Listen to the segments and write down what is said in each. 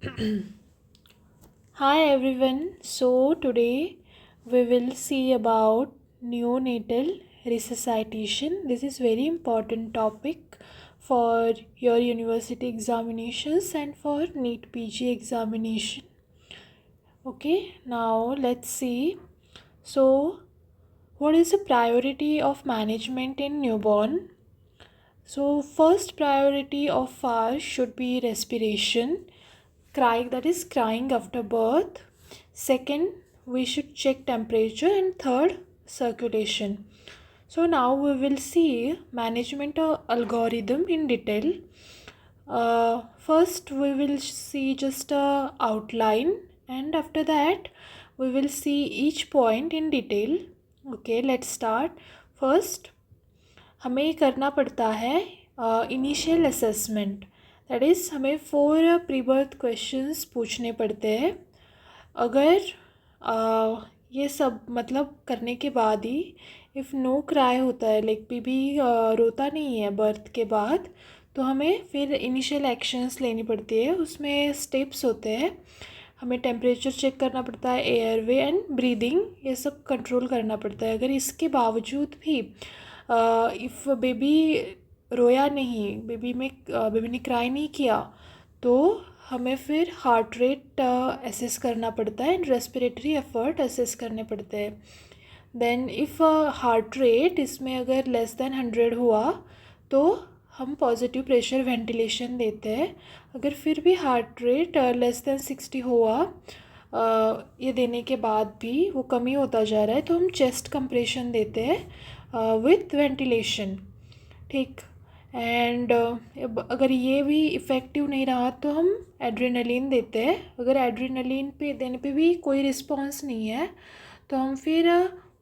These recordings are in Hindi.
Hi everyone. So today we will see about neonatal resuscitation. This is very important topic for your university examinations and for NEET PG examination. Okay, now let's see. So what is the priority of management in newborn? So first priority of ours should be respiration, crying, that is crying after birth. Second, we should check temperature, and third, circulation. So now we will see management algorithm in detail. First we will see just a outline, and after that we will see each point in detail. Okay, let's start. First हमें करना पड़ता है इनिशियल असेसमेंट, दैट इज़ हमें 4 प्री बर्थ क्वेश्चंस पूछने पड़ते हैं. अगर ये सब मतलब करने के बाद ही इफ़ नो क्राई होता है, लाइक बेबी रोता नहीं है बर्थ के बाद, तो हमें फिर इनिशियल एक्शंस लेनी पड़ती है. उसमें स्टेप्स होते हैं. हमें टेम्परेचर चेक करना पड़ता है, एयरवे एंड ब्रीदिंग, ये सब कंट्रोल करना पड़ता है. अगर इसके बावजूद भी इफ़ बेबी रोया नहीं, बेबी ने क्राई नहीं किया, तो हमें फिर हार्ट रेट असेस करना पड़ता है एंड रेस्पिरेटरी एफर्ट असेस करने पड़ते हैं. देन इफ़ हार्ट रेट इसमें अगर लेस देन 100 हुआ तो हम पॉजिटिव प्रेशर वेंटिलेशन देते हैं. अगर फिर भी हार्ट रेट लेस देन 60 हुआ, ये देने के बाद भी वो कमी होता जा रहा है, तो हम चेस्ट कंप्रेशन देते हैं विथ वेंटिलेशन. ठीक. एंड अगर ये भी इफ़ेक्टिव नहीं रहा तो हम एड्रेनलिन देते हैं. अगर एड्रेनलिन पे देने पे भी कोई रिस्पॉन्स नहीं है तो हम फिर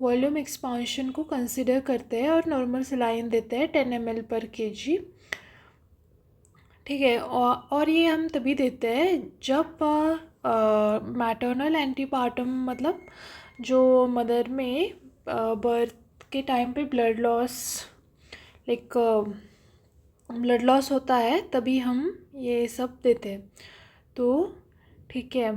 वॉल्यूम एक्सपांशन को कंसिडर करते हैं और नॉर्मल सलाइन देते हैं 10 ml/kg. ठीक है. और ये हम तभी देते हैं जब मैटरनल एंटीपार्टम, मतलब जो मदर में बर्थ के टाइम पे ब्लड लॉस होता है, तभी हम ये सब देते हैं. तो ठीक है.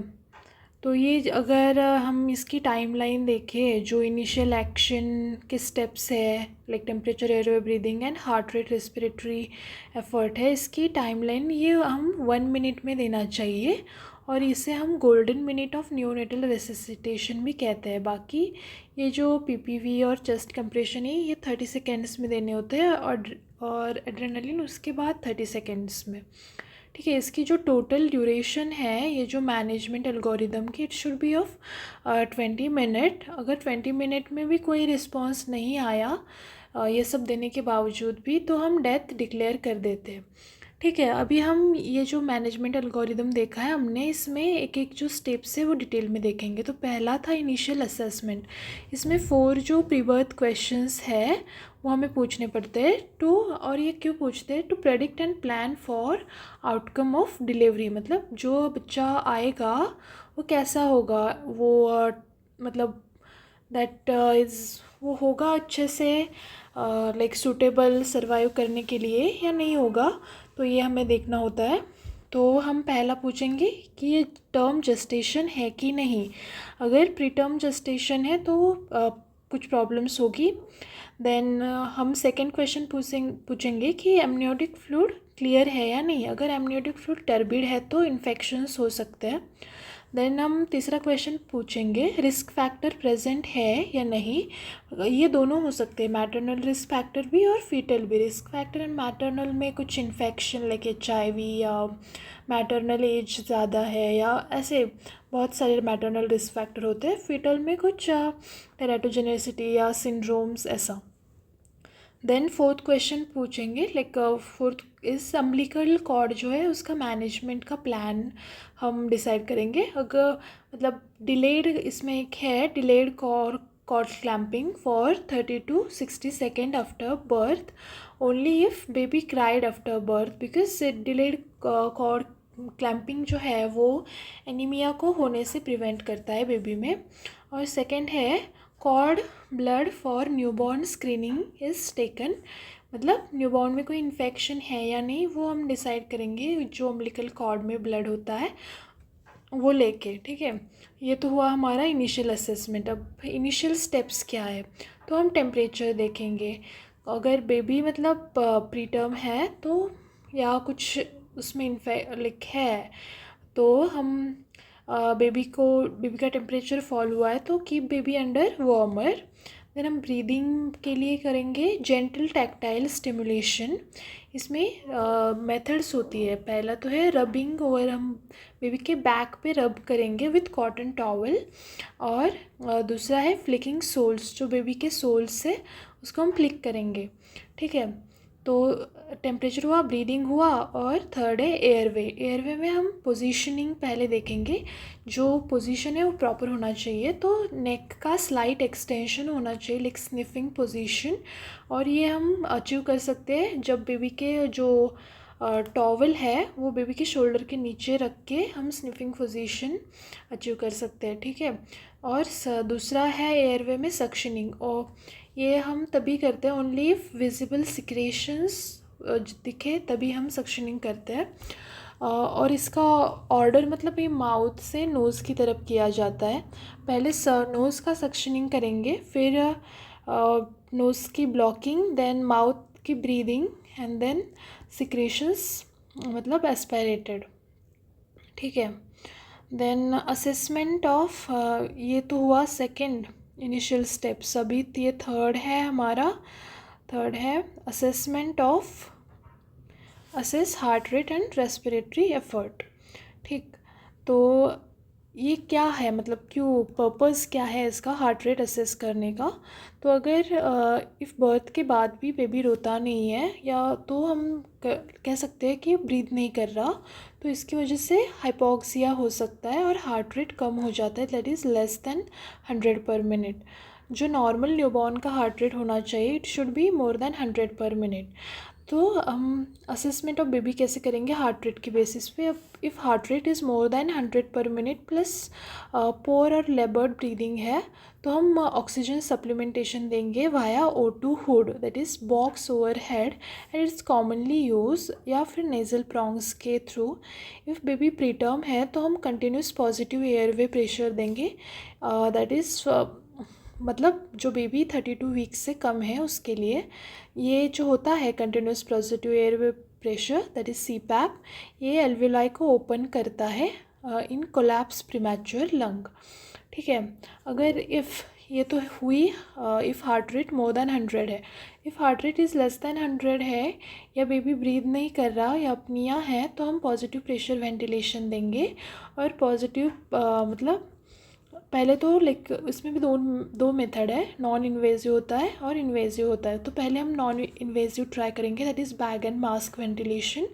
तो ये अगर हम इसकी टाइमलाइन देखें, जो इनिशियल एक्शन के स्टेप्स है, like temperature, airway, breathing and heart rate, respiratory effort है, इसकी टाइमलाइन ये हम 1 मिनट में देना चाहिए. और इसे हम गोल्डन मिनट ऑफ न्यूनेटल रेसिसिटेशन भी कहते हैं. बाकी ये जो पीपीवी और चेस्ट कंप्रेशन है, ये 30 सेकेंड्स में देने होते हैं, और एड्रेनलिन उसके बाद 30 सेकेंड्स में. ठीक है. इसकी जो टोटल ड्यूरेशन है, ये जो मैनेजमेंट एल्गोरिदम की, it should be of 20 minute. अगर 20 मिनट में भी कोई रिस्पॉन्स नहीं आया ये सब देने के बावजूद भी, तो हम डेथ डिक्लेयर कर देते हैं. ठीक है. अभी हम ये जो मैनेजमेंट एल्गोरिदम देखा है हमने, इसमें एक एक जो स्टेप्स है वो डिटेल में देखेंगे. तो पहला था इनिशियल असेसमेंट. इसमें 4 जो प्री बर्थ क्वेश्चंस है वो हमें पूछने पड़ते हैं. और ये क्यों पूछते हैं? To predict and plan for outcome of delivery. मतलब जो बच्चा आएगा वो कैसा होगा, वो मतलब दैट इज़ वो होगा अच्छे से लाइक सूटेबल सर्वाइव करने के लिए या नहीं होगा, तो ये हमें देखना होता है. तो हम पहला पूछेंगे कि ये टर्म जेस्टेशन है कि नहीं. अगर प्री टर्म जेस्टेशन है तो कुछ प्रॉब्लम्स होगी. देन हम सेकंड क्वेश्चन पूछेंगे कि एमनियोटिक फ्लूइड क्लियर है या नहीं. अगर एमनियोटिक फ्लूइड टर्बिड है तो इन्फेक्शंस हो सकते हैं. देन हम तीसरा क्वेश्चन पूछेंगे रिस्क फैक्टर प्रेजेंट है या नहीं. ये दोनों हो सकते हैं, मैटरनल रिस्क फैक्टर भी और फीटल भी. रिस्क फैक्टर एंड मैटरनल में कुछ इन्फेक्शन लाइक HIV या मैटरनल एज ज़्यादा है, या ऐसे बहुत सारे मैटरनल रिस्क फैक्टर होते हैं. फीटल में कुछ टेराटोजेनेसिटी या सिंड्रोम्स ऐसा. देन फोर्थ क्वेश्चन पूछेंगे, लाइक फोर्थ इस अम्बिलिकल कॉर्ड जो है उसका मैनेजमेंट का प्लान हम डिसाइड करेंगे. अगर मतलब डिलेड, इसमें एक है delayed cord clamping for 30 to 60 second after birth only if baby cried after birth, because delayed cord clamping जो है वो एनीमिया को होने से प्रिवेंट करता है बेबी में. और सेकेंड है cord blood for newborn screening is taken. मतलब न्यूबॉर्न में कोई इन्फेक्शन है या नहीं वो हम डिसाइड करेंगे जो अम्बिलिकल कॉर्ड में ब्लड होता है. वो लेके, ठीक है। ये तो हुआ हमारा इनिशियल असेसमेंट। अब इनिशियल स्टेप्स क्या है, तो हम टेम्परेचर देखेंगे। अगर बेबी मतलब प्री टर्म है तो या कुछ उसमें लाइक है, तो हम बेबी का टेम्परेचर फॉल हुआ है तो keep baby under warmer. Then हम ब्रीदिंग के लिए करेंगे जेंटल टैक्टाइल स्टिमुलेशन। इसमें मेथड्स होती है। पहला तो है रबिंग, और हम बेबी के बैक पे रब करेंगे विथ कॉटन टॉवल। और दूसरा है फ्लिकिंग सोल्स, जो बेबी के सोल्स से उसको हम फ्लिक करेंगे, ठीक है। तो टेम्परेचर हुआ, ब्रीदिंग हुआ, और थर्ड है एयरवे। एयरवे में हम पोजीशनिंग पहले देखेंगे। जो पोजीशन है वो प्रॉपर होना चाहिए, तो नेक का स्लाइट एक्सटेंशन होना चाहिए, लाइक स्निफिंग पोजीशन। और ये हम अचीव कर सकते हैं जब बेबी के जो टॉवल है वो बेबी के शोल्डर के नीचे रख के हम स्निफिंग पोजीशन अचीव कर सकते हैं, ठीक है। और दूसरा है एयरवे में सक्शनिंग, और ये हम तभी करते हैं ओनली विजिबल सिक्रेशंस दिखे तभी हम सक्शनिंग करते हैं। और इसका ऑर्डर मतलब ये माउथ से नोज़ की तरफ किया जाता है। पहले नोज़ का सक्शनिंग करेंगे, फिर नोज़ की ब्लॉकिंग, देन माउथ की ब्रीदिंग, एंड देन सिक्रेशंस मतलब एस्पायरेटेड, ठीक है। देन असेसमेंट ऑफ, ये तो हुआ सेकंड इनिशियल स्टेप्स। अभी ये थर्ड है हमारा। थर्ड है assessment of, assess heart rate and respiratory effort, ठीक। तो ये क्या है, मतलब क्यों, पर्पस क्या है इसका हार्ट रेट असेस करने का। तो अगर इफ़ बर्थ के बाद भी बेबी रोता नहीं है, या तो हम कह सकते हैं कि ब्रीथ नहीं कर रहा, तो इसकी वजह से हाइपोक्सिया हो सकता है और हार्ट रेट कम हो जाता है, दैट इज़ लेस देन 100 पर मिनट। जो नॉर्मल न्यूबॉर्न का हार्ट रेट होना चाहिए, it should be more than 100 पर मिनट। तो हम असेसमेंट ऑफ बेबी कैसे करेंगे, हार्ट रेट की बेसिस पे। अब if heart rate is more than 100 पर मिनट प्लस पोर और लेबर्ड ब्रीदिंग है, तो हम ऑक्सीजन सप्लीमेंटेशन देंगे via O2 hood, that is box over head, and it's commonly use, या फिर नेजल प्रॉन्ग्स के थ्रू। इफ़ बेबी प्रीटर्म है तो हम कंटिन्यूस पॉजिटिव एयरवे प्रेशर देंगे, दैट इज़ मतलब जो बेबी 32 वीक्स से कम है उसके लिए। ये जो होता है continuous positive airway pressure, that is CPAP, ये एल्वेलाई को ओपन करता है इन कोलैप्स प्रीमैच्योर लंग, ठीक है। अगर इफ़ ये तो हुई if heart rate more than 100 है। If heart rate is less than 100 है, या बेबी ब्रीद नहीं कर रहा, या अपनिया है, तो हम पॉजिटिव प्रेशर वेंटिलेशन देंगे। और पॉजिटिव मतलब पहले तो लाइक इसमें भी दो मेथड है, नॉन इन्वेजिव होता है और इन्वेजिव होता है। तो पहले हम नॉन इन्वेजिव ट्राई करेंगे, that is bag and mask ventilation.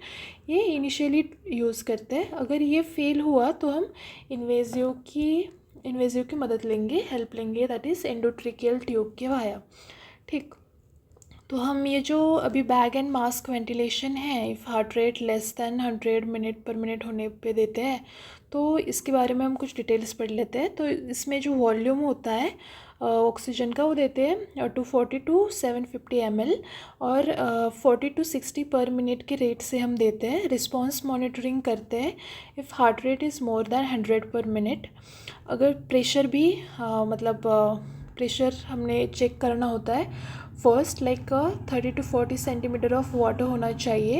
ये इनिशियली यूज़ करते हैं। अगर ये फेल हुआ तो हम इन्वेजिव की मदद लेंगे, हेल्प लेंगे, दैट इज़ एंडोट्रिकियल ट्यूब के वाया, ठीक। तो हम ये जो अभी बैग एंड मास्क वेंटिलेशन है, if heart rate less than 100 minute पर मिनट होने पे देते हैं, तो इसके बारे में हम कुछ डिटेल्स पढ़ लेते हैं। तो इसमें जो वॉल्यूम होता है ऑक्सीजन का, वो देते हैं 240 to 750 ml, और 40 to 60 पर मिनट के रेट से हम देते हैं। रिस्पॉन्स मॉनिटरिंग करते हैं if heart rate is more than 100 पर मिनट। अगर प्रेशर भी मतलब प्रेशर हमने चेक करना होता है। First like 30 to 40 centimetre of water होना चाहिए,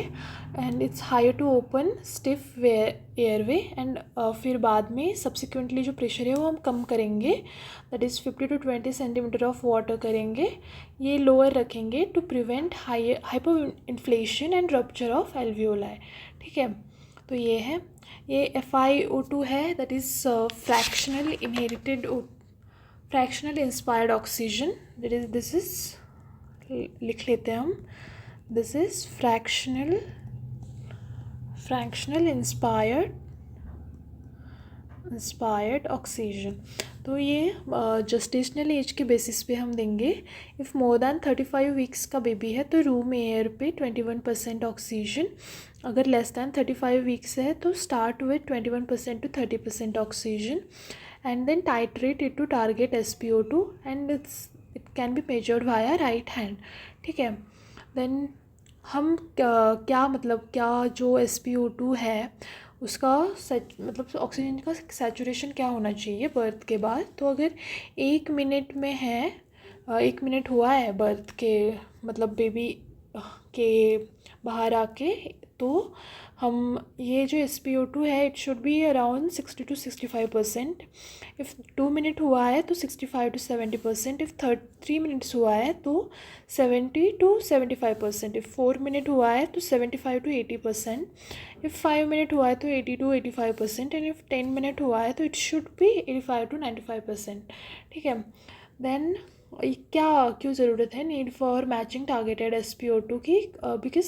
and it's higher to open stiff airway, एंड फिर बाद में सब्सिक्वेंटली जो प्रेशर है वो हम कम करेंगे, that is 50 to 20 centimetre of water करेंगे। ये लोअर रखेंगे to prevent hyper inflation and rupture of alveoli, ठीक है। तो ये है, ये FiO2 है, that is fractional inspired oxygen, that is this is लिख लेते हैं हम, this is fractional inspired oxygen. तो ये जस्टेशनल एज के बेसिस पे हम देंगे। इफ़ मोर देन 35 वीक्स का बेबी है तो रूम एयर पे 21% ऑक्सीजन। अगर लेस दैन 35 वीक्स है तो start with 21% to 30% oxygen, and then titrate it to target SpO2, and it can be measured via right hand, ठीक है। देन हम क्या मतलब क्या जो SpO2 है उसका मतलब ऑक्सीजन का सैचुरेशन क्या होना चाहिए बर्थ के बाद। तो अगर 1 मिनट में है 1 मिनट हुआ है बर्थ के मतलब बेबी के बाहर आके, तो हम ये जो SpO2 है it should be around 60 to 65%। If 2 minute हुआ है तो 65 to 70%। इफ़ 3 मिनट्स हुआ है तो 70 to 75%। इफ़ 4 मिनट हुआ है तो 75 to 80%। इफ़ 5 मिनट हुआ है तो 80 to 85%। एंड इफ़ 10 मिनट हुआ है तो इट शुड बी 85 to 95%। ठीक है। देन क्या क्यों ज़रूरत है need for matching targeted SpO2 की, बिकॉज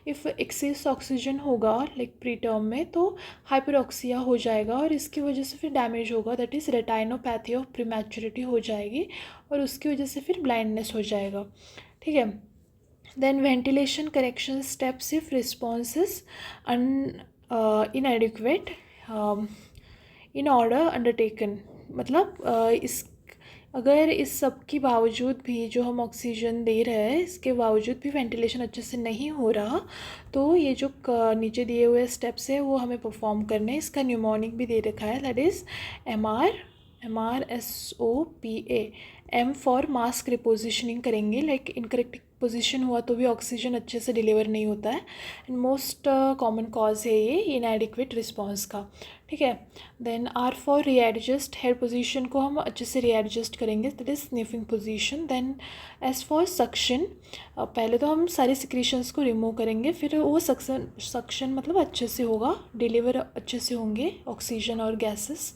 इफ़ एक्सेस ऑक्सीजन होगा लाइक प्री टर्म में तो हाइपरऑक्सिया हो जाएगा और इसकी वजह से फिर डैमेज होगा, दैट इज़ रेटाइनोपैथी ऑफ प्रीमैच्योरिटी हो जाएगी और उसकी वजह से फिर ब्लाइंडनेस हो जाएगा। ठीक है। Then ventilation correction steps if response is inadequate in order undertaken. मतलब इस अगर इस सब के बावजूद भी जो हम ऑक्सीजन दे रहे हैं इसके बावजूद भी वेंटिलेशन अच्छे से नहीं हो रहा, तो ये जो नीचे दिए हुए स्टेप्स है वो हमें परफॉर्म करने हैं। इसका न्यूमोनिक भी दे रखा है, that is MRSOPA। M for mask रिपोजिशनिंग करेंगे, लाइक इनकरेक्ट पोजीशन हुआ तो भी ऑक्सीजन अच्छे से डिलीवर नहीं होता है एंड मोस्ट कॉमन कॉज है ये इनएडिक्वेट रिस्पॉन्स का। ठीक है। Then R for readjust, head position को हम अच्छे से रीएडजस्ट करेंगे, that is sniffing position. Then S for suction, पहले तो हम सारे सिक्रीशंस को रिमूव करेंगे फिर वो सक्शन मतलब अच्छे से होगा, डिलीवर अच्छे से होंगे ऑक्सीजन और gases.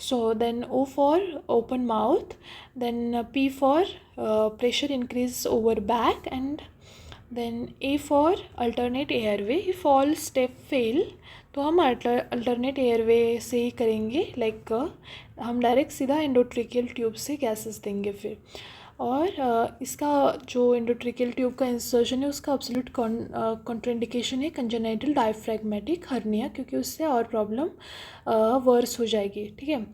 So then O for open mouth, then P for pressure increase over back, and then A for alternate airway। if all step fail तो हम अल्टरनेट एयरवे से ही करेंगे, लाइक हम डायरेक्ट सीधा एंडोट्रिकियल ट्यूब से गैसेस देंगे फिर। और इसका जो एंडोट्रिकियल ट्यूब का इंसर्शन है उसका एब्सोल्यूट कॉन्ट्राइंडिकेशन है कंजेनाइटल डायफ्रैग्मेटिक हर्निया, क्योंकि उससे और प्रॉब्लम वर्स हो जाएगी। ठीक है।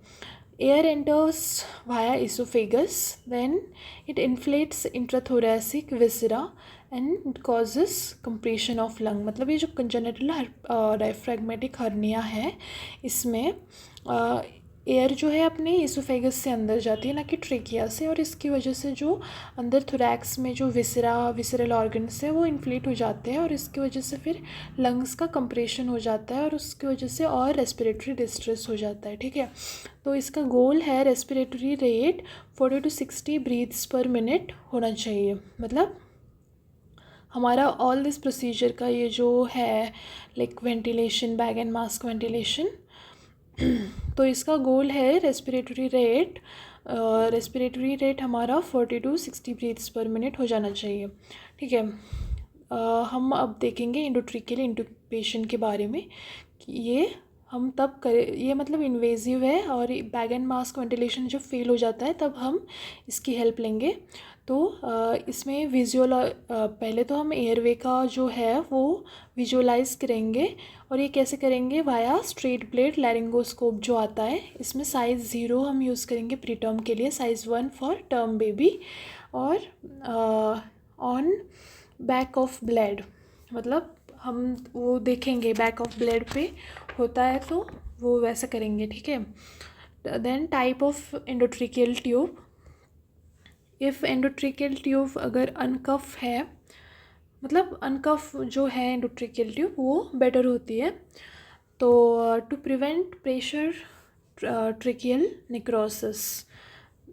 Air enters via oesophagus, then it inflates intrathoracic viscera and causes compression of lung. मतलब ये जो कंजेनिटल डायफ्रैग्मेटिक हर्निया है इसमें एयर जो है अपने इसोफेगस से अंदर जाती है ना कि ट्रेकिया से, और इसकी वजह से जो अंदर थोरैक्स में जो विसरल ऑर्गन्स है वो इन्फ्लेट हो जाते हैं और इसकी वजह से फिर लंग्स का कंप्रेशन हो जाता है और उसकी वजह से और रेस्पिरेटरी डिस्ट्रेस हो जाता है। ठीक है। तो इसका गोल है respiratory rate 40 to 60 breaths per minute होना चाहिए। मतलब हमारा ऑल दिस प्रोसीजर का ये जो है like ventilation, bag and mask ventilation, तो इसका गोल है रेस्पिरेटरी रेट हमारा 40 to 60 ब्रीथ्स पर मिनट हो जाना चाहिए। ठीक है। हम अब देखेंगे इंडोट्रिकियल इंटुबेशन के बारे में कि ये हम तब करें, ये मतलब इन्वेजिव है और बैग एंड मास्क वेंटिलेशन जब फेल हो जाता है तब हम इसकी हेल्प लेंगे। तो इसमें पहले तो हम एयरवे का जो है वो विजुअलाइज करेंगे और ये कैसे करेंगे, वाया स्ट्रेट प्लेट लैरिंगोस्कोप जो आता है, इसमें साइज़ 0 हम यूज़ करेंगे प्री टर्म के लिए, साइज़ 1 फॉर टर्म बेबी, और ऑन बैक ऑफ ब्लेड, मतलब हम वो देखेंगे बैक ऑफ ब्लेड पे होता है तो वो वैसा करेंगे। ठीक है। Then type of endotracheal tube, if endotracheal tube अगर अनकफ है, मतलब अनकफ जो है एंडोट्रिकियल ट्यूब वो बेटर होती है। तो टू प्रिवेंट प्रेशर ट्रिकियल निक्रोसिस,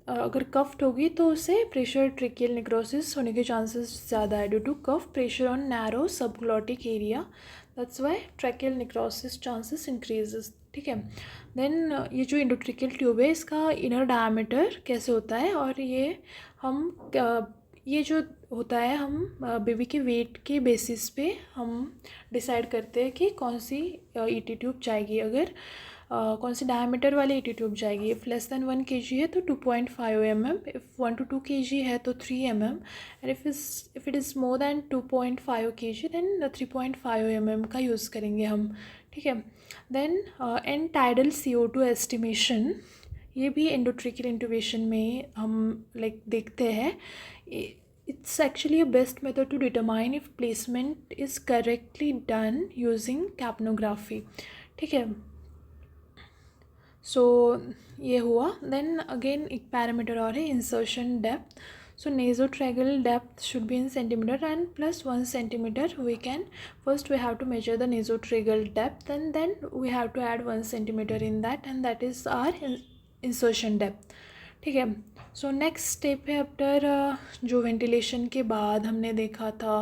अगर कफ्ट होगी तो उसे प्रेशर ट्रिकियल निक्रोसिस होने के चांसेस ज़्यादा है due to cuff pressure on narrow subglottic area, that's why tracheal necrosis chances increases. ठीक है। देन ये जो इंडोट्रिकियल ट्यूब है इसका इनर डायमीटर कैसे होता है, और ये हम ये जो होता है हम बेबी के वेट के बेसिस पे हम डिसाइड करते हैं कि कौन सी ईटी ट्यूब जाएगी। अगर कौन सी डायमीटर वाली ईटी ट्यूब जाएगी, इफ़ लेस दैन 1 kg है तो 2.5 mm, इफ़ 1 to 2 kg है तो 3 mm, and if it is more than 2.5 kg then 3.5 mm का यूज़ करेंगे हम। ठीक है। Then and tidal CO2 estimation, ये भी एंडोट्रिकियल इंटुबेशन में हम लाइक देखते हैं। it's actually a best method to determine if placement is correctly done using capnography. ठीक है, सो ये हुआ. देन अगेन एक पैरामीटर और है insertion depth. So nasotracheal depth should be in centimeter and plus 1 centimeter. We can first we have to measure the nasotracheal depth and then we have to add 1 centimeter in that, and that is our insertion depth. ठीक है. सो नेक्स्ट स्टेप है आफ्टर जो वेंटिलेशन के बाद हमने देखा था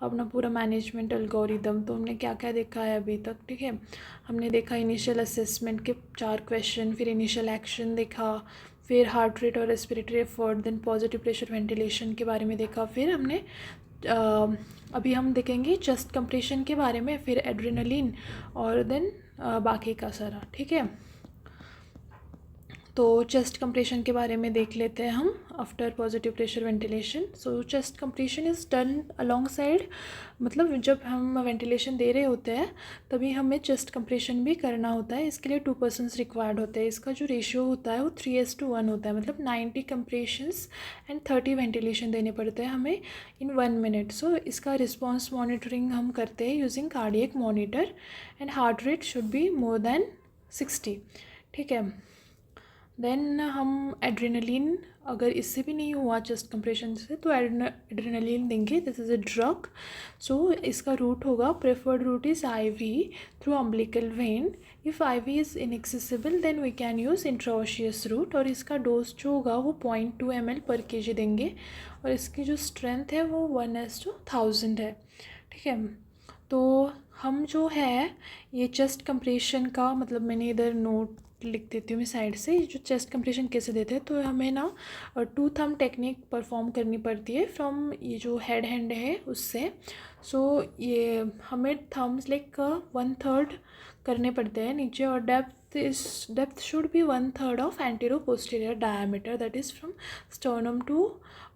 अपना पूरा मैनेजमेंट एल्गोरिदम. तो हमने क्या क्या देखा है अभी तक. ठीक है, हमने देखा इनिशियल असेसमेंट के 4 क्वेश्चन, फिर इनिशियल एक्शन देखा, फिर हार्ट रेट और respiratory effort, then positive pressure ventilation के बारे में देखा, फिर हमने अभी हम देखेंगे चेस्ट कंप्रेशन के बारे में, फिर एड्रेनलिन और देन बाकी का सारा. ठीक है, तो चेस्ट कंप्रेशन के बारे में देख लेते हैं हम after positive pressure ventilation. So chest compression is done along side, मतलब जब हम वेंटिलेशन दे रहे होते हैं तभी हमें चेस्ट कंप्रेशन भी करना होता है. इसके लिए 2 पर्सन्स रिक्वायर्ड होते हैं. इसका जो रेशियो होता है वो 3:1 होता है, मतलब 90 कंप्रेशंस एंड 30 वेंटिलेशन देने पड़ते हैं हमें इन 1 मिनट. सो इसका रिस्पॉन्स मॉनिटरिंग हम करते हैं using cardiac monitor and heart rate should be more than 60. ठीक है, देन हम एड्रेनलिन, अगर इससे भी नहीं हुआ चेस्ट कंप्रेशन से तो एड्रेनलिन देंगे. This is a drug. So इसका रूट होगा, preferred route is IV through umbilical vein. If IV is inaccessible then we can use intraosseous route. और इसका डोज जो होगा वो 0.2 ml पर kg देंगे और इसकी जो स्ट्रेंथ है वो 1:1000 है. ठीक है, तो हम जो है ये चेस्ट कंप्रेशन का, मतलब मैंने इधर नोट लिख देती हूँ मैं साइड से, जो चेस्ट कंप्रेशन कैसे देते हैं. तो हमें ना 2 थंब टेक्निक परफॉर्म करनी पड़ती है फ्रॉम ये जो हेड हैंड है उससे. सो ये हमें थम्स लाइक 1/3 करने पड़ते हैं नीचे, और depth should be 1/3 of antero posterior diameter, that is from sternum to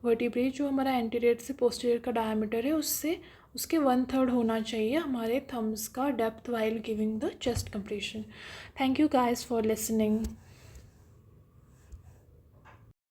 vertebrae. जो हमारा एंटीरियर से पोस्टीरियर का डायमीटर है उससे उसके 1/3 होना चाहिए हमारे थम्स का depth while giving the chest compression. Thank you guys for listening.